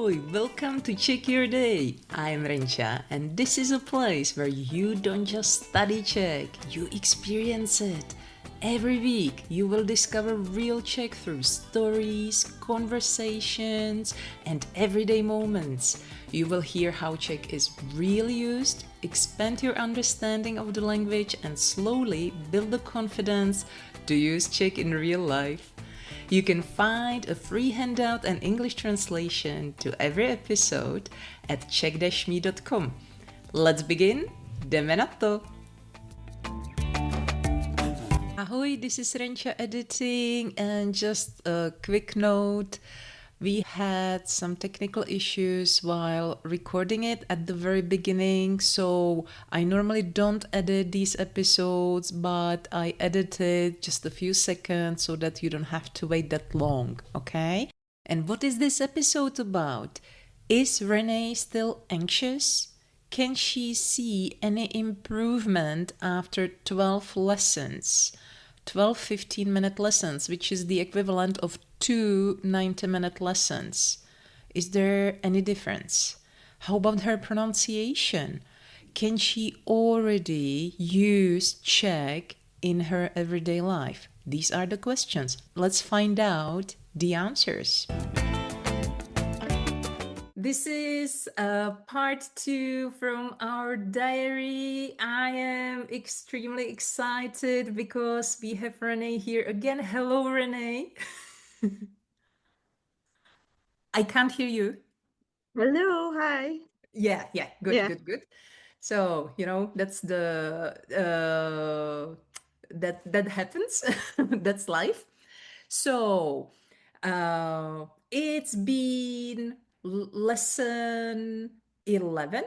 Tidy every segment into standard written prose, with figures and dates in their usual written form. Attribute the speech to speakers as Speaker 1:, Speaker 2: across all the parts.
Speaker 1: Ahoy! Welcome to Czech Your Day. I'm Rencha, and this is a place where you don't just study Czech, you experience it. Every week, you will discover real Czech through stories, conversations, and everyday moments. You will hear how Czech is really used, expand your understanding of the language, and slowly build the confidence to use Czech in real life. You can find a free handout and English translation to every episode at czech-me.com. Let's begin. Jdeme na to! Ahoy, this is Rencha editing, and just a quick note. We had some technical issues while recording it at the very beginning, so I normally don't edit these episodes, but I edited just a few seconds so that you don't have to wait that long, okay? And what is this episode about? Is Renee still anxious? Can she see any improvement after 12 lessons? 12 15-minute lessons, which is the equivalent of 2 90-minute lessons. Is there any difference? How about her pronunciation? Can she already use Czech in her everyday life? These are the questions. Let's find out the answers. This is part 2 from our diary. I am extremely excited because we have Renee here again. Hello, Renee. I can't hear you.
Speaker 2: Hello, hi.
Speaker 1: Yeah, good,
Speaker 2: Yeah.
Speaker 1: good. So, that's that happens. That's life. So, it's been lesson 11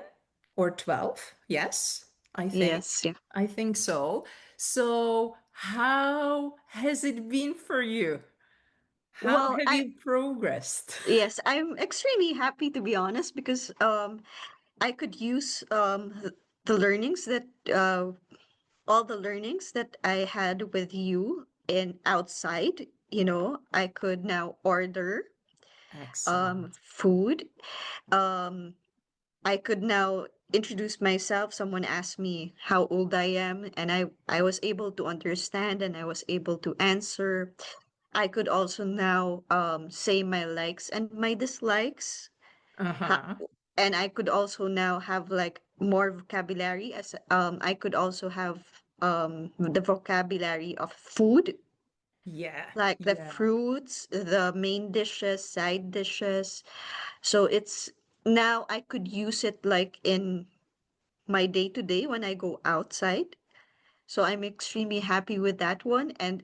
Speaker 1: or 12. Yes, I think.
Speaker 2: Yes, yeah.
Speaker 1: I think so. So, how has it been for you? How
Speaker 2: Well,
Speaker 1: have you progressed?
Speaker 2: yes, I'm extremely happy to be honest because I could use the learnings that all the learnings that I had with you in outside, I could now order
Speaker 1: Excellent.
Speaker 2: food. Um I could now introduce myself. Someone asked me how old I am, and I was able to understand and I was able to answer. I could also now say my likes and my dislikes. Ha-
Speaker 1: Uh-huh.
Speaker 2: and I could also now have like more vocabulary as I could also have the vocabulary of food,
Speaker 1: Yeah,
Speaker 2: like the
Speaker 1: yeah.
Speaker 2: fruits, the main dishes, side dishes. So it's now I could use it like in my day to day when I go outside. So I'm extremely happy with that one. And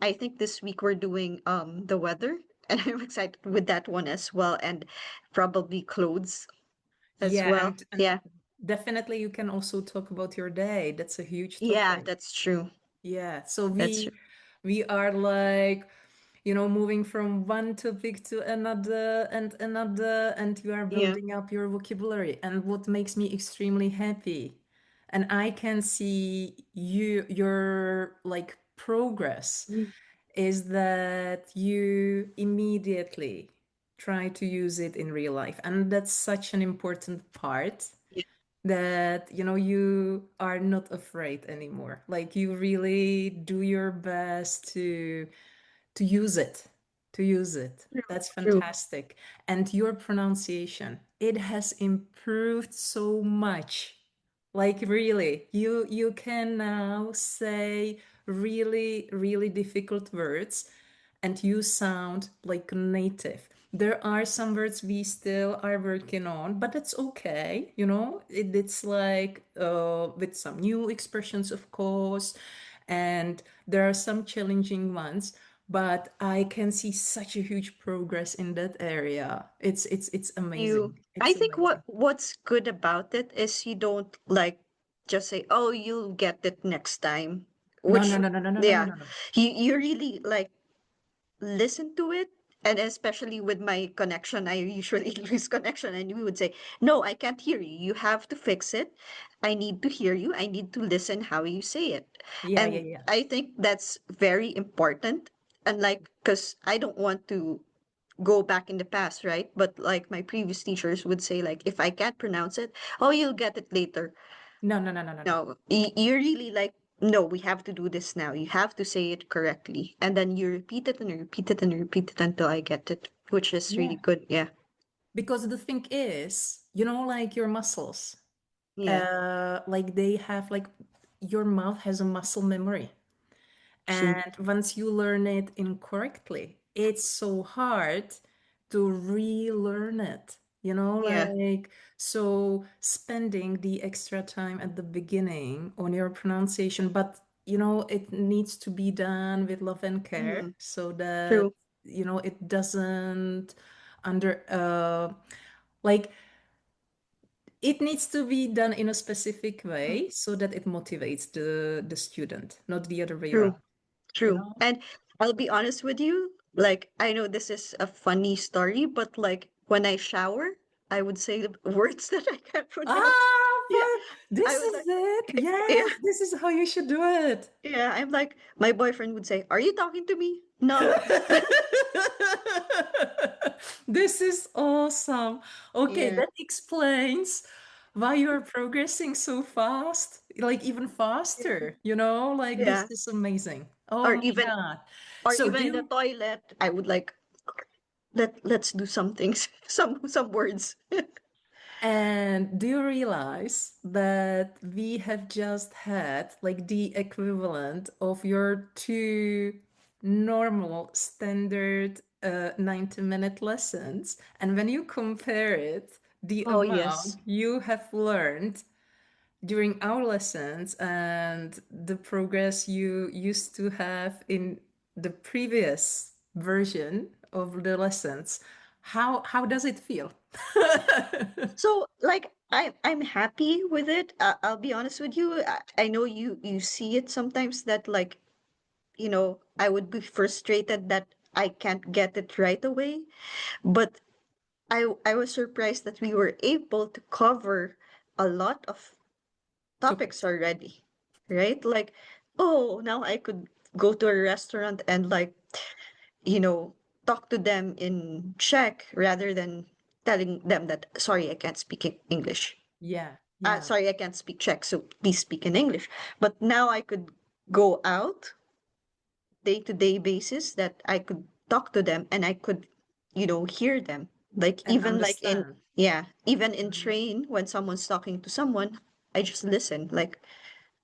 Speaker 2: I think this week we're doing the weather, and I'm excited with that one as well, and probably clothes as
Speaker 1: Yeah,
Speaker 2: well.
Speaker 1: and
Speaker 2: Yeah.
Speaker 1: definitely you can also talk about your day. That's a huge
Speaker 2: Yeah,
Speaker 1: topic.
Speaker 2: that's true.
Speaker 1: Yeah. So
Speaker 2: That's true.
Speaker 1: we are like, moving from one topic to another and another, and you are
Speaker 2: Yeah.
Speaker 1: building up your vocabulary. And what makes me extremely happy, and I can see your like progress,
Speaker 2: Mm.
Speaker 1: is that you immediately try to use it in real life. And that's such an important part,
Speaker 2: Yeah.
Speaker 1: that you are not afraid anymore. Like, you really do your best to use it,
Speaker 2: True.
Speaker 1: that's
Speaker 2: True.
Speaker 1: fantastic. And your pronunciation, it has improved so much. Like, really, you can now say really, really difficult words, and you sound like a native. There are some words we still are working on, but it's okay. It's like, with some new expressions, of course, and there are some challenging ones. But I can see such a huge progress in that area. It's
Speaker 2: You
Speaker 1: amazing.
Speaker 2: I
Speaker 1: It's
Speaker 2: think
Speaker 1: amazing.
Speaker 2: what's good about it is you don't like just say, "Oh, you'll get it next time."
Speaker 1: No, no,
Speaker 2: Which
Speaker 1: no, no, no, no, no, no,
Speaker 2: yeah,
Speaker 1: no, no.
Speaker 2: you really like listen to it. And especially with my connection, I usually lose connection, and you would say, "No, I can't hear you. You have to fix it. I need to hear you. I need to listen how you say it."
Speaker 1: Yeah, yeah,
Speaker 2: And
Speaker 1: yeah.
Speaker 2: I think that's very important. And like, because I don't want to go back in the past, right? But like my previous teachers would say, like, if I can't pronounce it, oh, you'll get it later.
Speaker 1: No, no, no, no, no, no.
Speaker 2: No, you're really like, no, we have to do this now. You have to say it correctly. And then you repeat it and you repeat it and you repeat it until I get it, which is really
Speaker 1: Yeah.
Speaker 2: good. Yeah.
Speaker 1: Because the thing is, like your muscles,
Speaker 2: Yeah.
Speaker 1: like they have like your mouth has a muscle memory.
Speaker 2: True.
Speaker 1: And once you learn it incorrectly, it's so hard to relearn it,
Speaker 2: Yeah.
Speaker 1: like so spending the extra time at the beginning on your pronunciation, but it needs to be done with love and care
Speaker 2: Hmm.
Speaker 1: so that
Speaker 2: True.
Speaker 1: it doesn't under like it needs to be done in a specific way so that it motivates the student, not the other way
Speaker 2: True.
Speaker 1: around, you
Speaker 2: True.
Speaker 1: know?
Speaker 2: And I'll be honest with you, like, I know this is a funny story, but like when I shower, I would say the words that I can't pronounce. Yeah. I
Speaker 1: This
Speaker 2: would
Speaker 1: is
Speaker 2: like,
Speaker 1: it.
Speaker 2: yeah,
Speaker 1: Yes, this is how you should do it.
Speaker 2: yeah. I'm like, my boyfriend would say, are you talking to me? No.
Speaker 1: This is awesome. Okay,
Speaker 2: Yeah.
Speaker 1: that explains why you're progressing so fast, like even
Speaker 2: Yeah.
Speaker 1: faster, like this
Speaker 2: Yeah.
Speaker 1: is amazing. Oh
Speaker 2: Or
Speaker 1: my
Speaker 2: even,
Speaker 1: God.
Speaker 2: or
Speaker 1: So do
Speaker 2: even in the
Speaker 1: you
Speaker 2: toilet, I would like, let's do some things, some words.
Speaker 1: And do you realize that we have just had like the equivalent of your two normal standard 90-minute lessons? And when you compare it, the
Speaker 2: Oh,
Speaker 1: amount
Speaker 2: yes.
Speaker 1: you have learned during our lessons and the progress you used to have in the previous version of the lessons, how does it feel?
Speaker 2: So, like, I'm happy with it. I'll be honest with you. I know you see it sometimes that like, I would be frustrated that I can't get it right away. But I was surprised that we were able to cover a lot of topics
Speaker 1: Topics.
Speaker 2: already, right? Like, oh, now I could go to a restaurant and like, you know, talk to them in Czech rather than telling them that, sorry, I can't speak English.
Speaker 1: Yeah, yeah.
Speaker 2: Sorry, I can't speak Czech, so please speak in English. But now I could go out day to day basis that I could talk to them and I could, hear them. Like
Speaker 1: And
Speaker 2: even like
Speaker 1: understand.
Speaker 2: even in
Speaker 1: Mhm.
Speaker 2: train when someone's talking to someone, I just listen. Like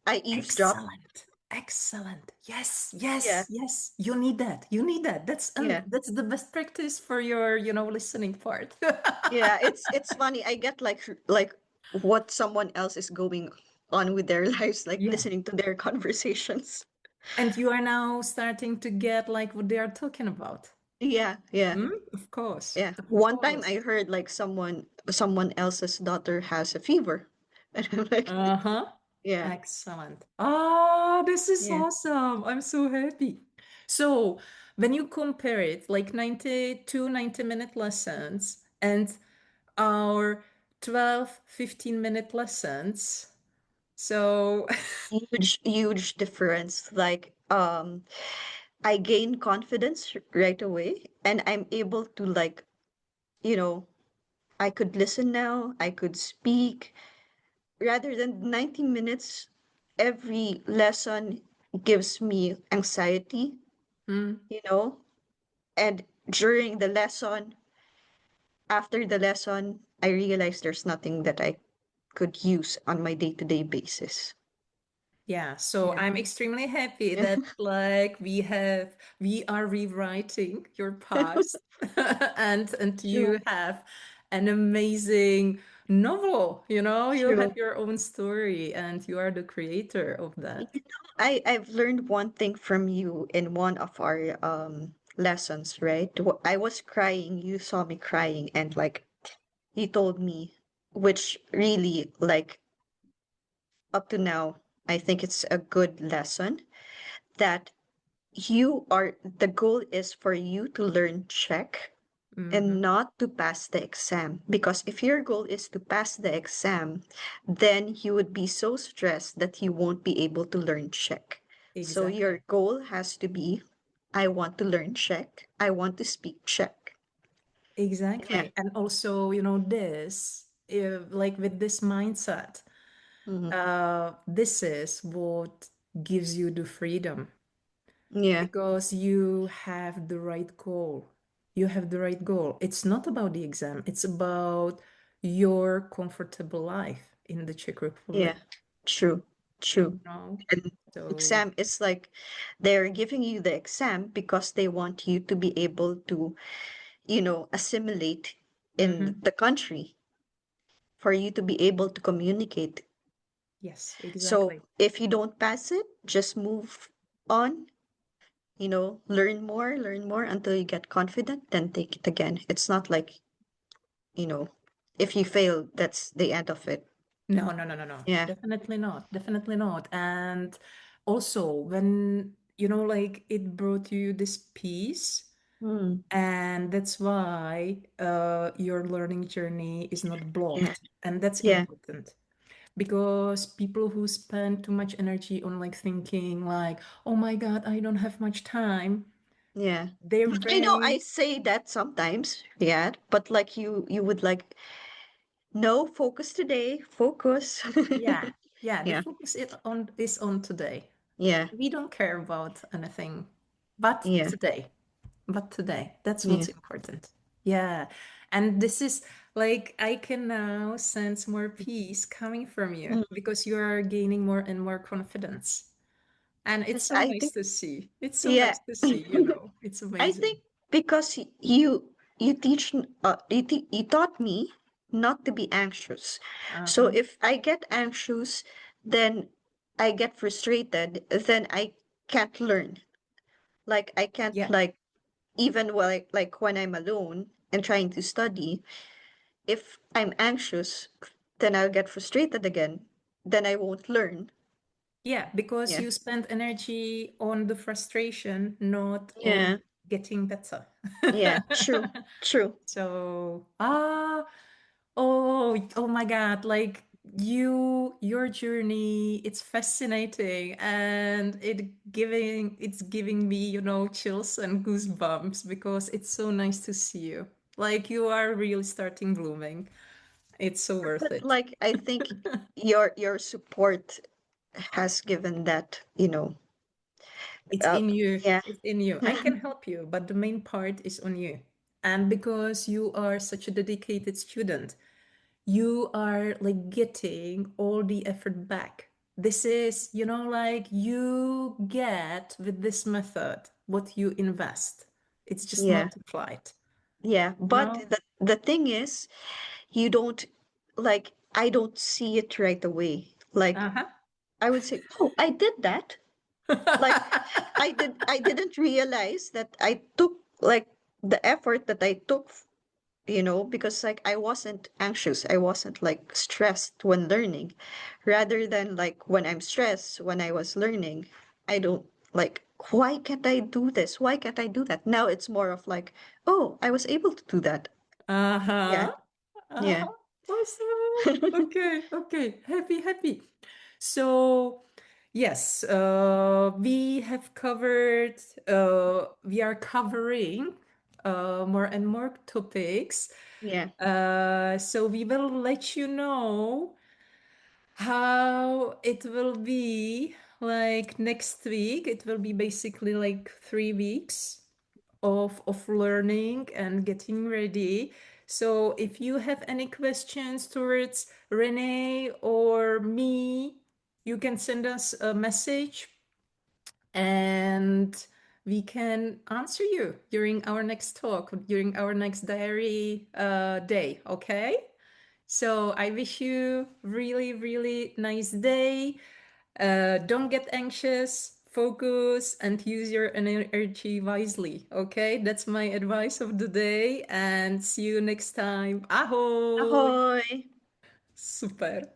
Speaker 2: I eavesdrop.
Speaker 1: Excellent. Excellent. Yes,
Speaker 2: Yeah,
Speaker 1: yes, yes. You need that. You need that.
Speaker 2: yeah,
Speaker 1: That's the best practice for your, listening part.
Speaker 2: yeah. It's funny. I get like what someone else is going on with their lives, like
Speaker 1: Yeah.
Speaker 2: listening to their conversations.
Speaker 1: And you are now starting to get like what they are talking about.
Speaker 2: Yeah, yeah.
Speaker 1: Of course.
Speaker 2: Yeah.
Speaker 1: Of
Speaker 2: One time I
Speaker 1: course.
Speaker 2: heard like someone else's daughter has a fever. And I'm like,
Speaker 1: Uh-huh.
Speaker 2: yeah.
Speaker 1: Excellent. Oh, this is
Speaker 2: Yeah.
Speaker 1: awesome. I'm so happy. So, when you compare it, like 90-90-minute lessons and our 12-15-minute lessons, so
Speaker 2: Huge, huge difference. Like, I gain confidence right away and I'm able to like, you know, I could listen now, I could speak rather than 90 minutes. Every lesson gives me anxiety,
Speaker 1: mm,
Speaker 2: you know, and during the lesson, after the lesson, I realized there's nothing that I could use on my day-to-day basis.
Speaker 1: yeah, so
Speaker 2: Yeah.
Speaker 1: I'm extremely happy
Speaker 2: Yeah.
Speaker 1: that like we are rewriting your past and
Speaker 2: True.
Speaker 1: you have an amazing novel, you have
Speaker 2: True.
Speaker 1: your own story and you are the creator of
Speaker 2: You
Speaker 1: that.
Speaker 2: know, I've learned one thing from you in one of our lessons, right? I was crying, you saw me crying, and like you told me, which really like up to now, I think it's a good lesson that the goal is for you to learn Czech and
Speaker 1: Hmm.
Speaker 2: not to pass the exam. Because if your goal is to pass the exam, then you would be so stressed that you won't be able to learn Czech. So your
Speaker 1: Exactly.
Speaker 2: goal has to be, I want to learn Czech. I want to speak Czech. Yeah.
Speaker 1: Exactly. And also, this, like with this mindset,
Speaker 2: Hmm.
Speaker 1: this is what gives you the freedom
Speaker 2: Yeah.
Speaker 1: because you have the right goal. You have the right goal. It's not about the exam, it's about your comfortable life in the Czech
Speaker 2: Yeah.
Speaker 1: Republic,
Speaker 2: True.
Speaker 1: you
Speaker 2: True.
Speaker 1: know?
Speaker 2: And
Speaker 1: So,
Speaker 2: exam is like they're giving you the exam because they want you to be able to, assimilate in
Speaker 1: mhm.
Speaker 2: the country for you to be able to communicate.
Speaker 1: Yes,
Speaker 2: So
Speaker 1: exactly.
Speaker 2: if you don't pass it, just move on, learn more until you get confident, then take it again. It's not like, you know, if you fail, that's the end of it.
Speaker 1: No, no, no, no, no.
Speaker 2: Yeah.
Speaker 1: Definitely not. Definitely not. And also, when, like it brought you this peace,
Speaker 2: Mm.
Speaker 1: and that's why your learning journey is not
Speaker 2: Yeah.
Speaker 1: blocked. And that's
Speaker 2: Yeah.
Speaker 1: important because people who spend too much energy on like thinking like, oh my God, I don't have much time,
Speaker 2: Yeah.
Speaker 1: they're
Speaker 2: But I know I
Speaker 1: very,
Speaker 2: say that sometimes, yeah, but like you would like, no, focus today, focus.
Speaker 1: yeah, yeah, the
Speaker 2: Yeah.
Speaker 1: focus is on today.
Speaker 2: Yeah.
Speaker 1: We don't care about anything but
Speaker 2: Yeah.
Speaker 1: today. But today, that's
Speaker 2: Yeah.
Speaker 1: what's important. Yeah. And this is like, I can now sense more peace coming from you
Speaker 2: Mm.
Speaker 1: because you are gaining more and more confidence. And it's
Speaker 2: Yes,
Speaker 1: so
Speaker 2: I
Speaker 1: nice
Speaker 2: think,
Speaker 1: to see. It's so
Speaker 2: yeah.
Speaker 1: nice to see. It's
Speaker 2: I
Speaker 1: amazing.
Speaker 2: think because you taught me not to be anxious. So
Speaker 1: Uh-huh.
Speaker 2: if I get anxious, then I get frustrated, then I can't learn. Like I can't
Speaker 1: Yeah.
Speaker 2: like even like when I'm alone and trying to study, if I'm anxious, then I'll get frustrated again. Then I won't learn.
Speaker 1: Yeah, because
Speaker 2: Yeah.
Speaker 1: you spend energy on the frustration, not
Speaker 2: Yeah.
Speaker 1: on getting better.
Speaker 2: Yeah. True. True.
Speaker 1: So, oh my God, like your journey, it's fascinating and it's giving me, chills and goosebumps because it's so nice to see you. Like you are really starting blooming. It's so worth
Speaker 2: But
Speaker 1: it.
Speaker 2: like I think your support has given that,
Speaker 1: It's
Speaker 2: uh,
Speaker 1: in you.
Speaker 2: yeah.
Speaker 1: It's in you. I can help you, but the main part is on you. And because you are such a dedicated student, you are like getting all the effort back. This is, like you get with this method what you invest. It's just
Speaker 2: Yeah.
Speaker 1: multiplied,
Speaker 2: Yeah.
Speaker 1: you
Speaker 2: But
Speaker 1: know?
Speaker 2: the thing is, you don't like I don't see it right away. Like
Speaker 1: Uh-huh.
Speaker 2: I would say, "Oh, I did that." Like I didn't realize that I took like the effort that I took, because like I wasn't anxious. I wasn't like stressed when learning. Rather than like when I'm stressed when I was learning, I don't like why can't I do this? Why can't I do that? Now it's more of like, oh, I was able to do that. Yeah.
Speaker 1: Uh-huh.
Speaker 2: Yeah.
Speaker 1: Uh-huh. Awesome. Okay, okay. Happy, happy. So, yes, we are covering more and more topics.
Speaker 2: Yeah.
Speaker 1: So we will let you know how it will be like next week. It will be basically like 3 weeks of learning and getting ready. So if you have any questions towards Renee or me, you can send us a message and we can answer you during our next talk, during our next diary day, okay? So I wish you really, really nice day. Don't get anxious, focus, and use your energy wisely. Okay, that's my advice of the day. And see you next time. Ahoj!
Speaker 2: Ahoy.
Speaker 1: Super.